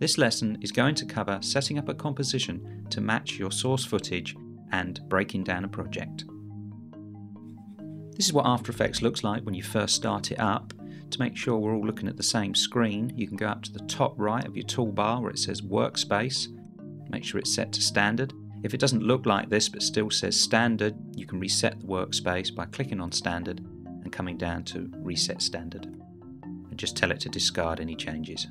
This lesson is going to cover setting up a composition to match your source footage and breaking down a project. This is what After Effects looks like when you first start it up. To make sure we're all looking at the same screen, you can go up to the top right of your toolbar where it says Workspace. Make sure it's set to Standard. If it doesn't look like this but still says Standard, you can reset the workspace by clicking on Standard and coming down to Reset Standard. And just tell it to discard any changes.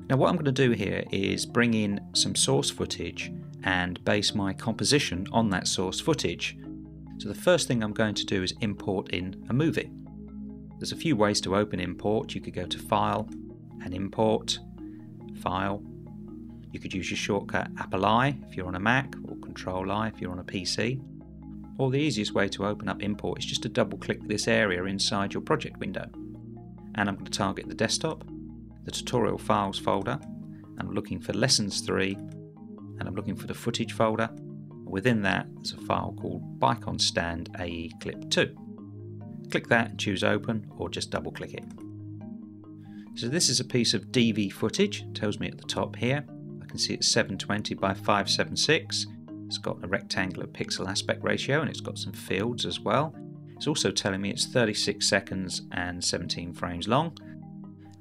Now what I'm going to do here is bring in some source footage and base my composition on that source footage. So the first thing I'm going to do is import in a movie. There's a few ways to open import. You could go to File and Import, File. You could use your shortcut Apple I if you're on a Mac, or Control I if you're on a PC. Or the easiest way to open up import is just to double click this area inside your project window. And I'm going to target the desktop, the tutorial files folder. I'm looking for lessons 3 and I'm looking for the footage folder. Within that there's a file called Bicon Stand AE Clip 2. Click that and choose open, or just double click it. So this is a piece of DV footage. It tells me at the top here. I can see it's 720 by 576. It's got a rectangular pixel aspect ratio and it's got some fields as well. It's also telling me it's 36 seconds and 17 frames long.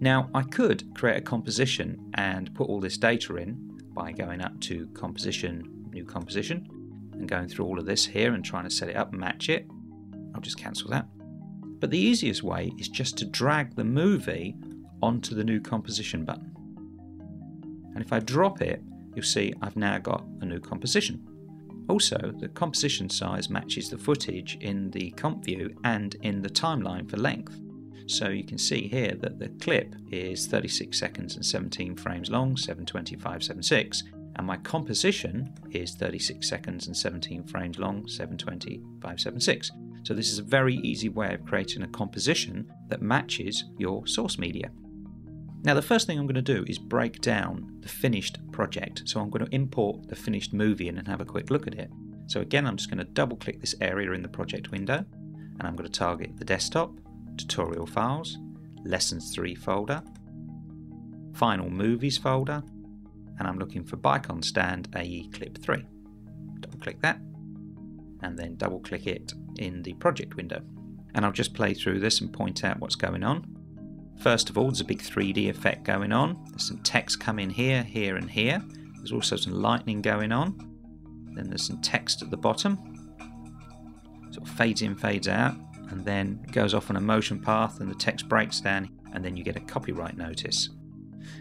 Now I could create a composition and put all this data in by going up to Composition, New Composition, and going through all of this here and trying to set it up and match it. I'll just cancel that. But the easiest way is just to drag the movie onto the New Composition button. And if I drop it, you'll see I've now got a new composition. Also, the composition size matches the footage in the comp view and in the timeline for length. So you can see here that the clip is 36 seconds and 17 frames long, 720 576, and my composition is 36 seconds and 17 frames long, 720 576. So this is a very easy way of creating a composition that matches your source media. Now the first thing I'm going to do is break down the finished project. So I'm going to import the finished movie in and have a quick look at it. So again, I'm just going to double click this area in the project window and I'm going to target the desktop, tutorial files, lessons 3 folder, final movies folder, and I'm looking for Bicon Stand AE Clip 3. Double click that and then double click it in the project window. And I'll just play through this and point out what's going on. First of all, there's a big 3D effect going on. There's some text coming here, here and here. There's also some lightning going on. Then there's some text at the bottom. Sort of fades in, fades out, and then goes off on a motion path and the text breaks down, and then you get a copyright notice.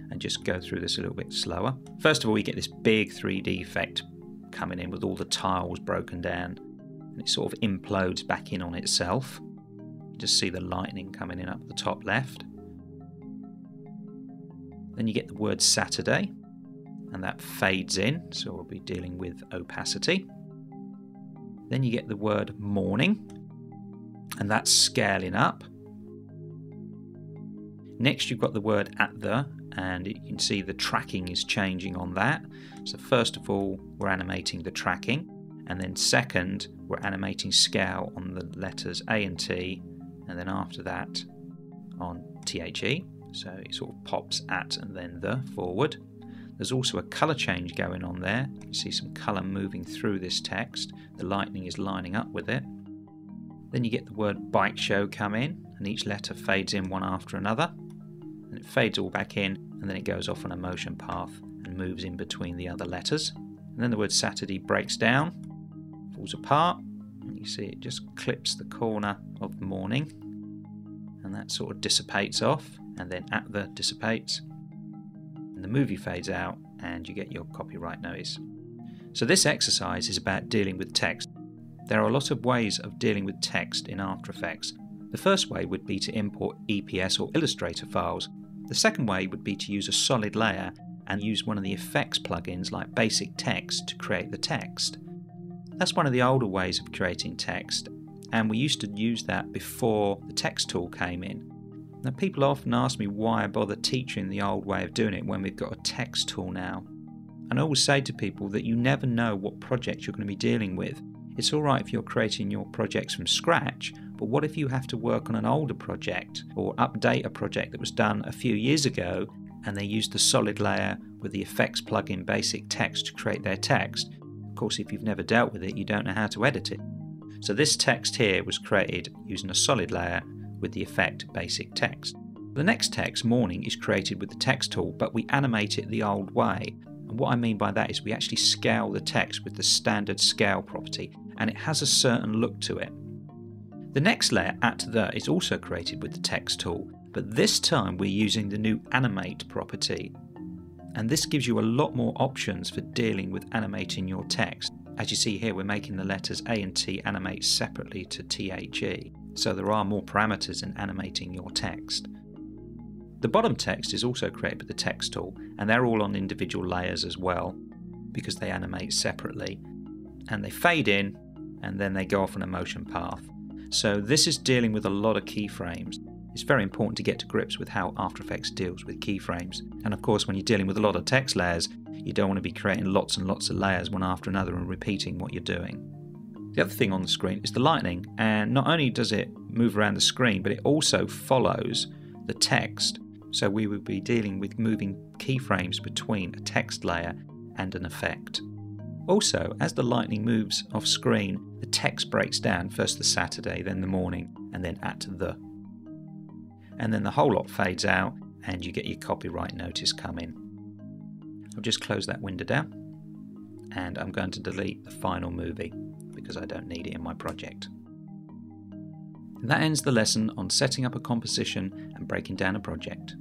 And just go through this a little bit slower. First of all, you get this big 3D effect coming in with all the tiles broken down. And it sort of implodes back in on itself. You just see the lightning coming in up at the top left. Then you get the word Saturday, and that fades in, so we'll be dealing with opacity. Then you get the word morning, and that's scaling up. Next you've got the word at the, and you can see the tracking is changing on that. So first of all, we're animating the tracking. And then second, we're animating scale on the letters A and T, and then after that on THE. So it sort of pops at and then the forward. There's also a colour change going on there. You can see some colour moving through this text. The lightning is lining up with it. Then you get the word bike show come in, and each letter fades in one after another. And it fades all back in, and then it goes off on a motion path and moves in between the other letters. And then the word Saturday breaks down, falls apart, and you see it just clips the corner of the morning, and that sort of dissipates off, and then at the dissipates, and the movie fades out, and you get your copyright notice. So this exercise is about dealing with text. There are a lot of ways of dealing with text in After Effects. The first way would be to import EPS or Illustrator files. The second way would be to use a solid layer and use one of the effects plugins like Basic Text to create the text. That's one of the older ways of creating text, and we used to use that before the text tool came in. Now people often ask me why I bother teaching the old way of doing it when we've got a text tool now. And I always say to people that you never know what project you're going to be dealing with. It's alright if you're creating your projects from scratch, but what if you have to work on an older project or update a project that was done a few years ago and they use the solid layer with the effects plugin Basic Text to create their text. Of course, if you've never dealt with it, you don't know how to edit it. So this text here was created using a solid layer with the effect Basic Text. The next text, Morning, is created with the text tool, but we animate it the old way. And what I mean by that is we actually scale the text with the standard scale property, and it has a certain look to it. The next layer, At The, is also created with the text tool, but this time we're using the new Animate property. And this gives you a lot more options for dealing with animating your text. As you see here, we're making the letters A and T animate separately to THE, so there are more parameters in animating your text. The bottom text is also created with the text tool, and they're all on individual layers as well, because they animate separately. And they fade in, and then they go off on a motion path. So this is dealing with a lot of keyframes. It's very important to get to grips with how After Effects deals with keyframes. And of course, when you're dealing with a lot of text layers, you don't want to be creating lots and lots of layers one after another and repeating what you're doing. The other thing on the screen is the lightning, and not only does it move around the screen, but it also follows the text. So we would be dealing with moving keyframes between a text layer and an effect. Also, as the lightning moves off screen, the text breaks down, first the Saturday, then the morning, and then At The. And then the whole lot fades out and you get your copyright notice come in. I'll just close that window down, and I'm going to delete the final movie because I don't need it in my project. And that ends the lesson on setting up a composition and breaking down a project.